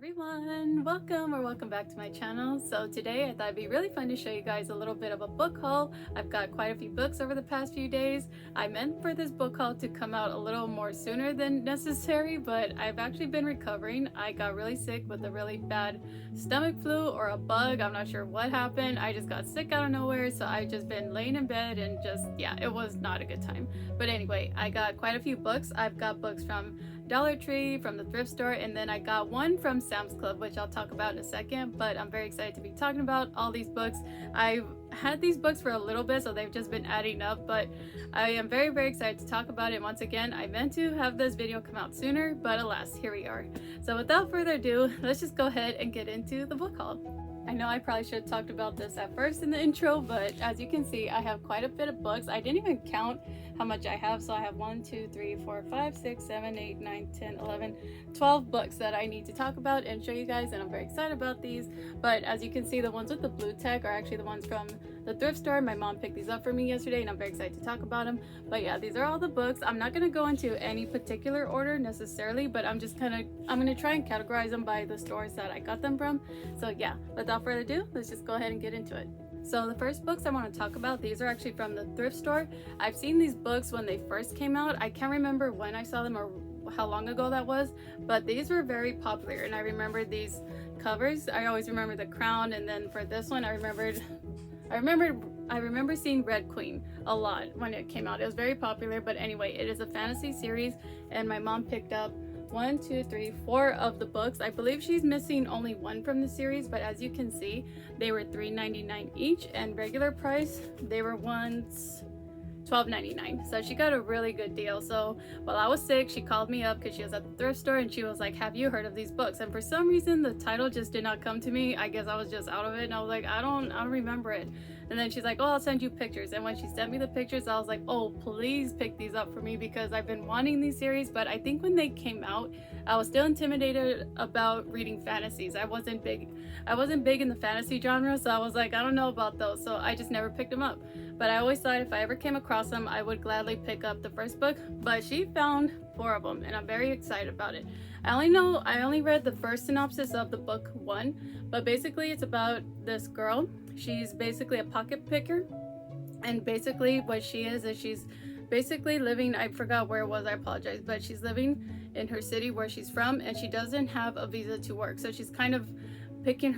everyone, welcome back to my channel. So today I thought it'd be really fun to show you guys a little bit of a book haul. I've got quite a few books over the past few days. I meant for this book haul to come out a little more sooner than necessary, but I've actually been recovering. I got really sick with a really bad stomach flu or a bug. I'm not sure what happened. I just got sick out of nowhere, so I've just been laying in bed and it was not a good time. But anyway, I got quite a few books. I've got books from Dollar Tree, from the thrift store, and then I got one from Sam's Club, which I'll talk about in a second. But I'm very excited to be talking about all these books. I've had these books for a little bit, so they've just been adding up, but I am very excited to talk about it. Once again, I meant to have this video come out sooner, but alas, here we are. So without further ado, let's just go ahead and get into the book haul. I know I probably should have talked about this at first in the intro, but as you can see, I have quite a bit of books. I didn't even count how much I have, so I have 1, 2, 3, 4, 5, 6, 7, 8, 9, 10, 11, 12 books that I need to talk about and show you guys, and I'm very excited about these. But as you can see, the ones with the blue tag are actually the ones from the thrift store. My mom picked these up for me yesterday, and I'm very excited to talk about them. But yeah, these are all the books. I'm not going to go into any particular order necessarily, but I'm going to try and categorize them by the stores that I got them from. So yeah, without further ado, let's just go ahead and get into it. So the first books I want to talk about, these are actually from the thrift store. I've seen these books when they first came out. I can't remember when I saw them or how long ago that was, but these were very popular, and I remember these covers. I always remember the crown, and then for this one I remember seeing Red Queen a lot when it came out. It was very popular, but anyway, it is a fantasy series, and my mom picked up 1, 2, 3, 4 of the books. I believe she's missing only one from the series, but as you can see, they were $3.99 each, and regular price, they were once $12.99. So she got a really good deal. So while I was sick, she called me up because she was at the thrift store, and she was like, have you heard of these books? And for some reason the title just did not come to me. I guess I was just out of it, and I was like, I don't remember it. And then she's like, oh, I'll send you pictures. And when she sent me the pictures, I was like, oh, please pick these up for me, because I've been wanting these series. But I think when they came out, I was still intimidated about reading fantasies. I wasn't big in the fantasy genre, so I was like, I don't know about those, so I just never picked them up. But I always thought if I ever came across them, I would gladly pick up the first book. But she found 4 of them, and I'm very excited about it. I only read the first synopsis of the book 1, but basically it's about this girl. She's basically a pocket picker, and basically what she is she's basically living, I forgot where it was, I apologize, but she's living in her city where she's from, and she doesn't have a visa to work, so she's kind of picking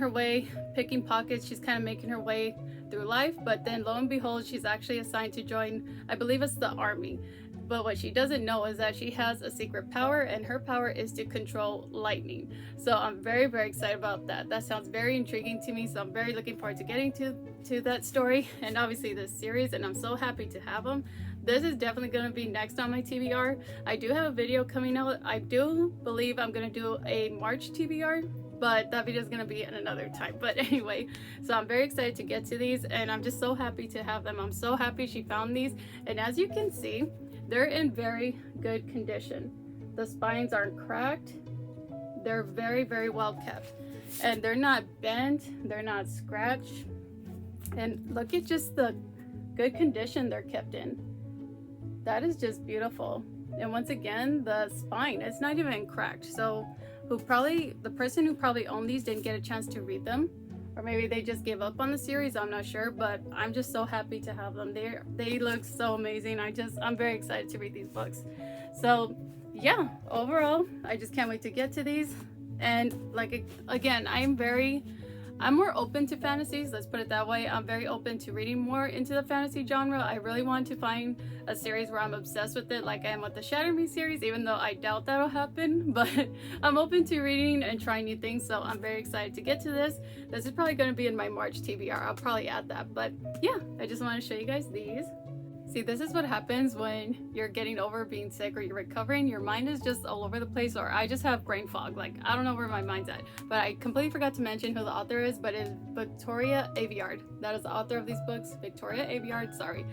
pockets. She's kind of making her way through life, but then lo and behold, she's actually assigned to join, I believe it's the army. But what she doesn't know is that she has a secret power, and her power is to control lightning. So I'm very excited about that. That sounds very intriguing to me, so I'm very looking forward to getting to that story, and obviously this series, and I'm so happy to have them. This is definitely going to be next on my TBR. I do have a video coming out. I do believe I'm going to do a March TBR, but that video is going to be at another time. But anyway, so I'm very excited to get to these, and I'm just so happy to have them. I'm so happy she found these, and as you can see, they're in very good condition. The spines aren't cracked. They're very well kept, and they're not bent, they're not scratched, and look at just the good condition they're kept in. That is just beautiful. And once again, the spine, it's not even cracked. So the person who probably owned these didn't get a chance to read them, or maybe they just gave up on the series, I'm not sure, but I'm just so happy to have them. They look so amazing. I'm very excited to read these books. So yeah, overall, I just can't wait to get to these. And like, again, I'm more open to fantasies, let's put it that way. I'm very open to reading more into the fantasy genre. I really want to find a series where I'm obsessed with it, like I am with the Shatter Me series, even though I doubt that'll happen. But I'm open to reading and trying new things, so I'm very excited to get to this. This is probably going to be in my March TBR. I'll probably add that. But yeah, I just want to show you guys these. See, this is what happens when you're getting over being sick or you're recovering. Your mind is just all over the place, or I just have brain fog. Like, I don't know where my mind's at. But I completely forgot to mention who the author is, but it's Victoria Aveyard. That is the author of these books. Victoria Aveyard, sorry.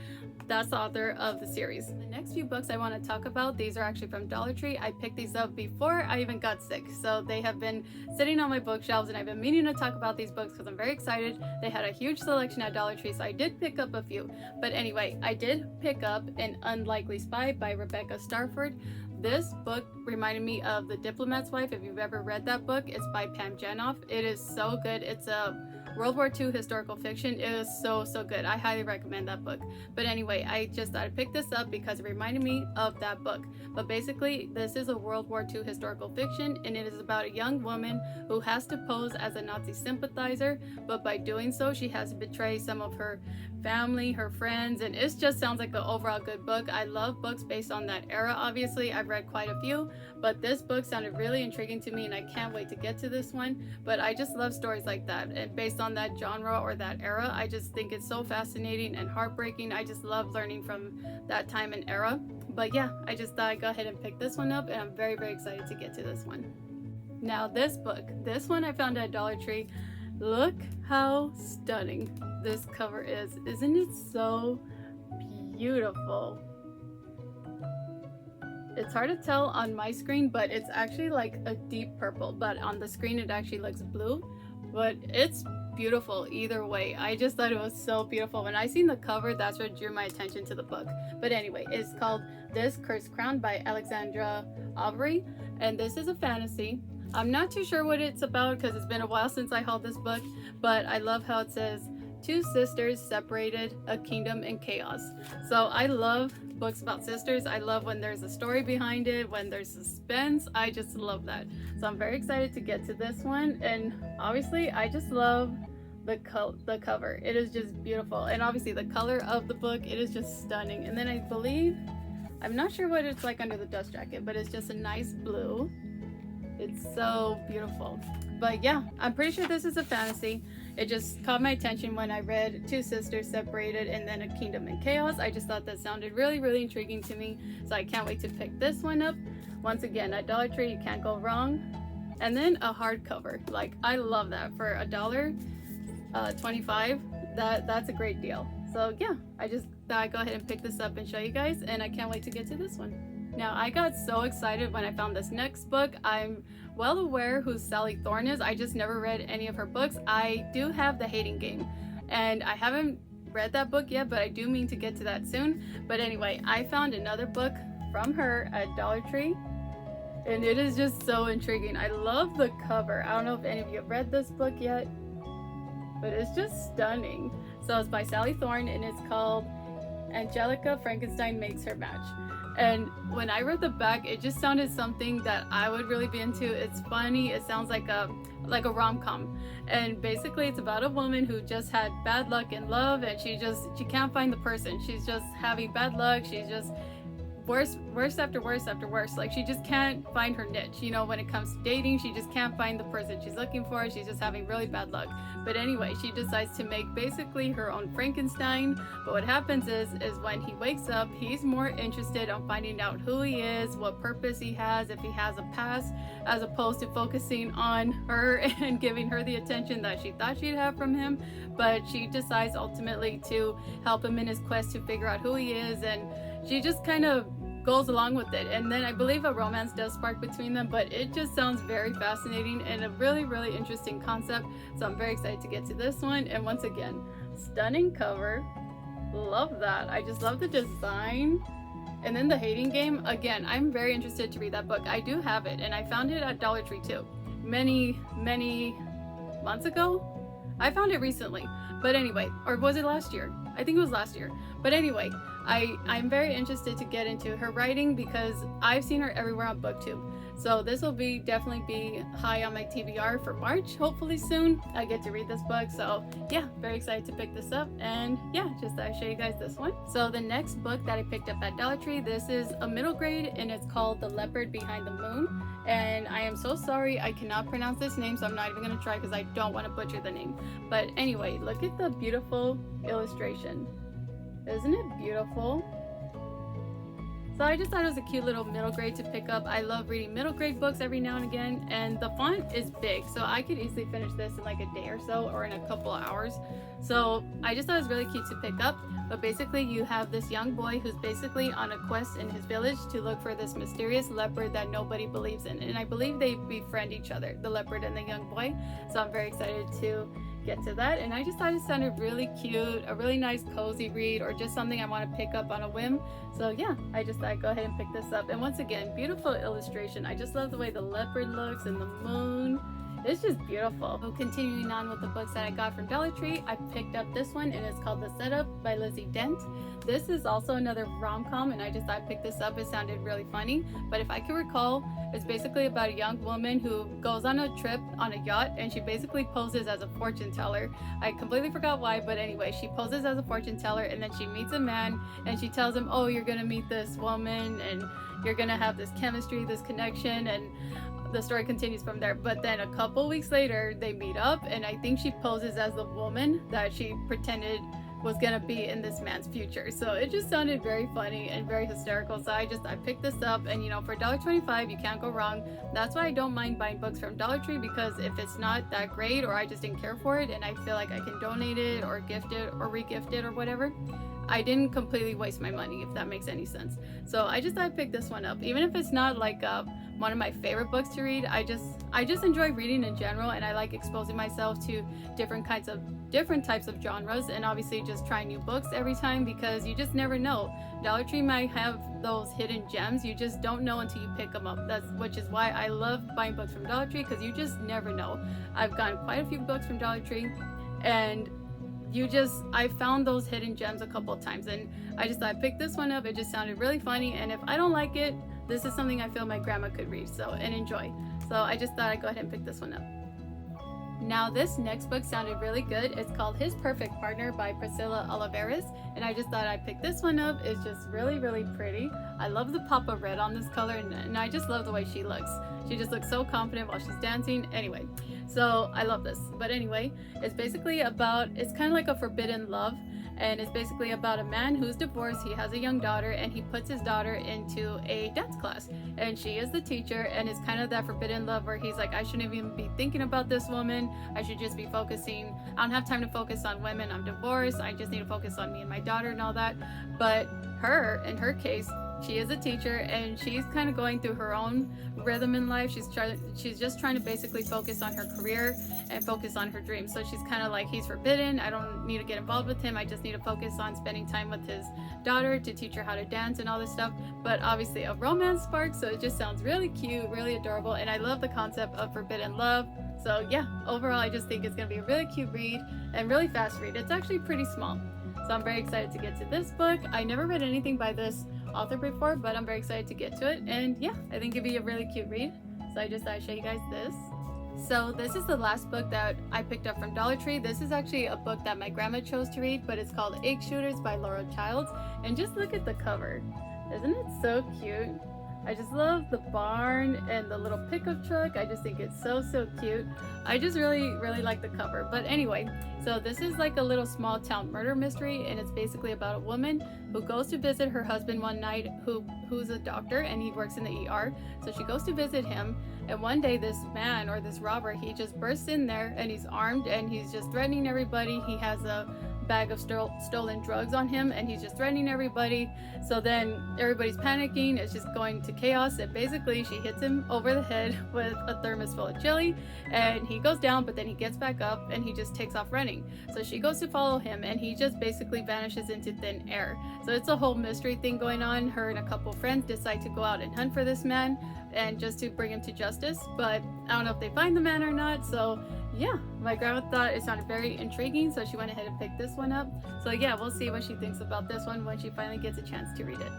That's the author of the series. The next few books I want to talk about, these are actually from Dollar Tree. I picked these up before I even got sick, so they have been sitting on my bookshelves, and I've been meaning to talk about these books because I'm very excited. They had a huge selection at Dollar Tree, so I did pick up a few. But anyway, I did pick up An Unlikely Spy by Rebecca Starford. This book reminded me of The Diplomat's Wife. If you've ever read that book, it's by Pam Janoff. It is so good. It's a World War II historical fiction. It is so good. I highly recommend that book. But anyway, I just thought I'd pick this up because it reminded me of that book. But basically, this is a World War II historical fiction, and it is about a young woman who has to pose as a Nazi sympathizer, but by doing so, she has to betray some of her family, her friends, and it just sounds like an overall good book. I love books based on that era. Obviously, I've read quite a few, but this book sounded really intriguing to me, and I can't wait to get to this one. But I just love stories like that, and based on that genre or that era, I just think it's so fascinating and heartbreaking. I just love learning from that time and era. But yeah, I just thought I'd go ahead and pick this one up, and I'm very excited to get to this one. Now this one I found at Dollar Tree. Look how stunning this cover is. Isn't it so beautiful? It's hard to tell on my screen, but it's actually like a deep purple, but on the screen it actually looks blue, but it's beautiful either way. I just thought it was so beautiful. When I seen the cover, that's what drew my attention to the book. But anyway, it's called This Cursed Crown by Alexandra Avery, and this is a fantasy. I'm not too sure what it's about because it's been a while since I hauled this book, but I love how it says, two sisters separated, a kingdom in chaos. So I love books about sisters. I love when there's a story behind it, when there's suspense. I just love that. So I'm very excited to get to this one, and obviously I just love the cover. It is just beautiful, and obviously the color of the book, it is just stunning. And then I believe, I'm not sure what it's like under the dust jacket, but it's just a nice blue. It's so beautiful. But yeah, I'm pretty sure this is a fantasy. It just caught my attention when I read two sisters separated and then a kingdom in chaos. I just thought that sounded really intriguing to me, so I can't wait to pick this one up. Once again, at Dollar Tree, you can't go wrong. And then a hardcover, like I love that for $1.25. That's a great deal. So yeah, I just thought I'd go ahead and pick this up and show you guys, and I can't wait to get to this one. Now, I got so excited when I found this next book. I'm well aware who Sally Thorne is. I just never read any of her books. I do have The Hating Game, and I haven't read that book yet, but I do mean to get to that soon. But anyway, I found another book from her at Dollar Tree, and it is just so intriguing. I love the cover. I don't know if any of you have read this book yet, but it's just stunning. So it's by Sally Thorne, and it's called Angelica Frankenstein Makes Her Match. And when I read the back, it just sounded something that I would really be into. It's funny. It sounds like a rom-com, and basically it's about a woman who just had bad luck in love, and she can't find the person. She's just having bad luck. She's just worse after worse. Like, she just can't find her niche. You know, when it comes to dating, she just can't find the person she's looking for. She's just having really bad luck. But anyway, she decides to make basically her own Frankenstein. But what happens is when he wakes up, he's more interested on finding out who he is, what purpose he has, if he has a past, as opposed to focusing on her and giving her the attention that she thought she'd have from him. But she decides ultimately to help him in his quest to figure out who he is, and she just kind of goes along with it. And then I believe a romance does spark between them, but it just sounds very fascinating and a really interesting concept. So I'm very excited to get to this one. And once again, stunning cover. Love that. I just love the design. And then The Hating Game, again, I'm very interested to read that book. I do have it, and I found it at Dollar Tree too. Many months ago. I found it recently, but anyway, or was it last year? I think it was last year. But anyway, I'm very interested to get into her writing because I've seen her everywhere on BookTube. So this will definitely be high on my TBR for March. Hopefully soon I get to read this book. So yeah, very excited to pick this up. And yeah, just thought I'd show you guys this one. So the next book that I picked up at Dollar Tree, this is a middle grade, and it's called The Leopard Behind the Moon. And I am so sorry, I cannot pronounce this name, so I'm not even going to try because I don't want to butcher the name. But anyway, look at the beautiful illustration. Isn't it beautiful? So I just thought it was a cute little middle grade to pick up. I love reading middle grade books every now and again, and the font is big, so I could easily finish this in like a day or so, or in a couple of hours. So I just thought it was really cute to pick up. But basically you have this young boy who's basically on a quest in his village to look for this mysterious leopard that nobody believes in, and I believe they befriend each other, the leopard and the young boy. So I'm very excited to get to that. And I just thought it sounded really cute, a really nice cozy read, or just something I want to pick up on a whim. So yeah, I just thought I'd go ahead and pick this up. And once again, beautiful illustration. I just love the way the leopard looks and the moon. It's just beautiful. So continuing on with the books that I got from Dollar Tree, I picked up this one, and it's called The Setup by Lizzie Dent. This is also another rom-com, and I just thought I picked this up. It sounded really funny, but if I can recall, it's basically about a young woman who goes on a trip on a yacht, and she basically poses as a fortune teller. I completely forgot why, but anyway, she poses as a fortune teller, and then she meets a man, and she tells him, oh, you're gonna meet this woman, and you're gonna have this chemistry, this connection, and the story continues from there. But then a couple weeks later, they meet up, and I think she poses as the woman that she pretended was gonna be in this man's future. So it just sounded very funny and very hysterical. So I picked this up, and you know, for $1.25 you can't go wrong. That's why I don't mind buying books from Dollar Tree, because if it's not that great, or I just didn't care for it and I feel like I can donate it or gift it or re-gift it or whatever, I didn't completely waste my money, if that makes any sense. So I just thought I'd pick this one up, even if it's not like one of my favorite books to read. I just enjoy reading in general, and I like exposing myself to different types of genres, and obviously just trying new books every time, because you just never know. Dollar Tree might have those hidden gems, you just don't know until you pick them up. Which is why I love buying books from Dollar Tree, because you just never know. I've gotten quite a few books from Dollar Tree, and I found those hidden gems a couple of times, and I just thought I'd pick this one up. It just sounded really funny, and if I don't like it, this is something I feel my grandma could read and enjoy. So I just thought I'd go ahead and pick this one up. Now this next book sounded really good. It's called His Perfect Partner by Priscilla Olivares, and I just thought I'd pick this one up. It's just really, really pretty. I love the pop of red on this color, and I just love the way she looks. She just looks so confident while she's dancing. Anyway, so I love this. But anyway, it's kind of like a forbidden love, and it's basically about a man who's divorced. He has a young daughter, and he puts his daughter into a dance class, and she is the teacher, and it's kind of that forbidden love where he's like, I shouldn't even be thinking about this woman. I should just be focusing. I don't have time to focus on women. I'm divorced. I just need to focus on me and my daughter and all that. But in her case, she is a teacher, and she's kind of going through her own rhythm in life. She's just trying to basically focus on her career and focus on her dreams. So she's kind of like, he's forbidden. I don't need to get involved with him. I just need to focus on spending time with his daughter to teach her how to dance and all this stuff. But obviously a romance sparks, so it just sounds really cute, really adorable, and I love the concept of forbidden love. So yeah, overall I just think it's gonna be a really cute read and really fast read. It's actually pretty small. So I'm very excited to get to this book. I never read anything by this author before, but I'm very excited to get to it, and yeah, I think it'd be a really cute read. So I just thought I'd show you guys this. So this is the last book that I picked up from Dollar Tree. This is actually a book that my grandma chose to read, but it's called Egg Shooters by Laura Childs, and just look at the cover. Isn't it so cute? I just love the barn and the little pickup truck. I just think it's so cute. I just really like the cover. But anyway, so this is like a little small town murder mystery, and it's basically about a woman who goes to visit her husband one night, who's a doctor, and he works in the ER. So she goes to visit him, and one day this man, or this robber, he just bursts in there, and he's armed, and he's just threatening everybody. He has a bag of stolen drugs on him, and he's just threatening everybody. So then everybody's panicking. It's just going to chaos, and basically she hits him over the head with a thermos full of chili, and he goes down, but then he gets back up and he just takes off running. So she goes to follow him, and he just basically vanishes into thin air. So it's a whole mystery thing going on. Her and a couple friends decide to go out and hunt for this man, and just to bring him to justice, but I don't know if they find the man or not. So yeah, my grandma thought it sounded very intriguing, so she went ahead and picked this one up. So yeah, we'll see what she thinks about this one when she finally gets a chance to read it.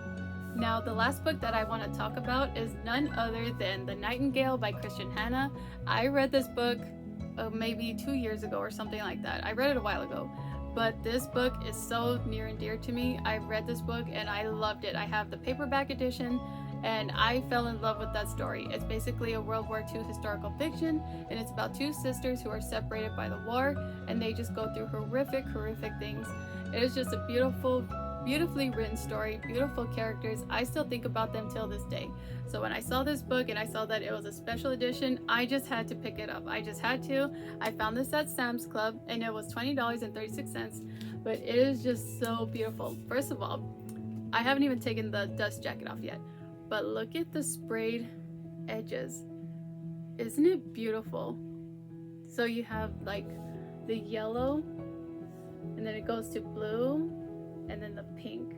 Now, the last book that I want to talk about is none other than The Nightingale by Christian Hannah. I read this book maybe 2 years ago or something like that. I read it a while ago, but this book is so near and dear to me. I read this book and I loved it. I have the paperback edition, and I fell in love with that story. It's basically a World War II historical fiction, and it's about two sisters who are separated by the war, and they just go through horrific things. It is just a beautifully written story, beautiful characters. I still think about them till this day. So when I saw this book and I saw that it was a special edition, I just had to pick it up. I just had to. I found this at Sam's Club, and it was $20.36, but it is just so beautiful. First of all, I haven't even taken the dust jacket off yet, but look at the sprayed edges. Isn't it beautiful? So you have like the yellow, and then it goes to blue, and then the pink,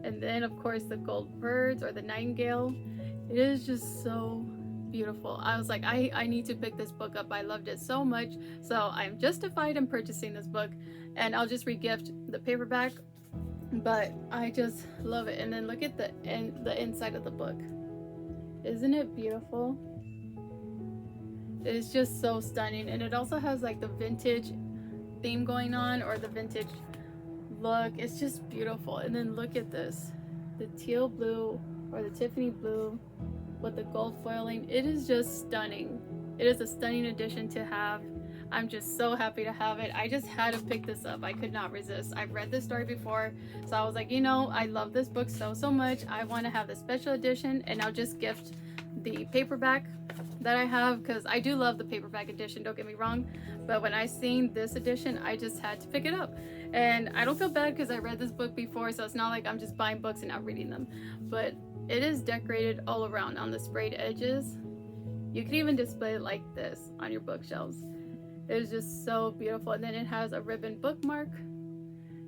and then of course the gold birds or the nightingale. It is just so beautiful. I was like, I need to pick this book up. I loved it so much, so I'm justified in purchasing this book, and I'll just regift the paperback, but I just love it. And then look at the inside of the book. Isn't it beautiful? It's just so stunning, and it also has like the vintage theme going on, or the vintage look. It's just beautiful. And then look at this, the teal blue or the Tiffany blue with the gold foiling. It is just stunning. It is a stunning edition to have. I'm just so happy to have it. I just had to pick this up. I could not resist. I've read this story before, so I was like, you know, I love this book so much. I want to have the special edition, and I'll just gift the paperback that I have, because I do love the paperback edition, don't get me wrong, but when I seen this edition, I just had to pick it up. And I don't feel bad because I read this book before, so it's not like I'm just buying books and not reading them. But it is decorated all around on the sprayed edges. You can even display it like this on your bookshelves. It is just so beautiful. And then it has a ribbon bookmark.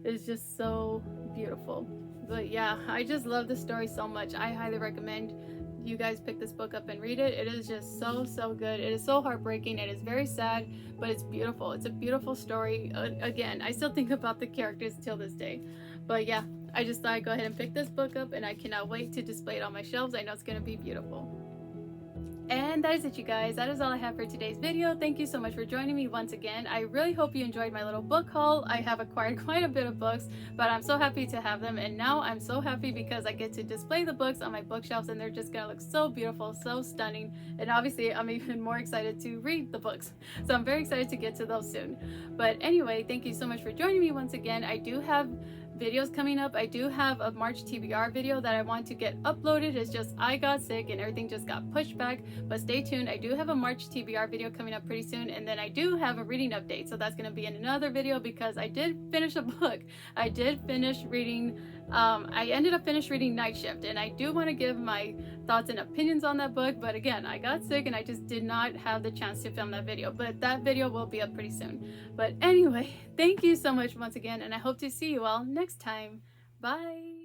It's just so beautiful. But yeah, I just love the story so much. I highly recommend you guys pick this book up and read it. It is just so good. It is so heartbreaking. It is very sad, but it's beautiful. It's a beautiful story. Again, I still think about the characters till this day. But yeah, I just thought I'd go ahead and pick this book up, and I cannot wait to display it on my shelves. I know it's gonna be beautiful. And that is it, you guys. That is all I have for today's video. Thank you so much for joining me once again. I really hope you enjoyed my little book haul. I have acquired quite a bit of books, but I'm so happy to have them. And now I'm so happy because I get to display the books on my bookshelves, and they're just gonna look so beautiful, so stunning. And obviously I'm even more excited to read the books. So I'm very excited to get to those soon. But anyway, thank you so much for joining me once again. I do have videos coming up. I do have a March TBR video that I want to get uploaded. It's just I got sick and everything just got pushed back, but stay tuned. I do have a March TBR video coming up pretty soon, and then I do have a reading update, so that's going to be in another video because I did finish a book. I did finish reading I ended up reading Night Shift, and I do want to give my thoughts and opinions on that book, but again, I got sick and I just did not have the chance to film that video, but that video will be up pretty soon. But anyway, thank you so much once again, and I hope to see you all next time. Bye.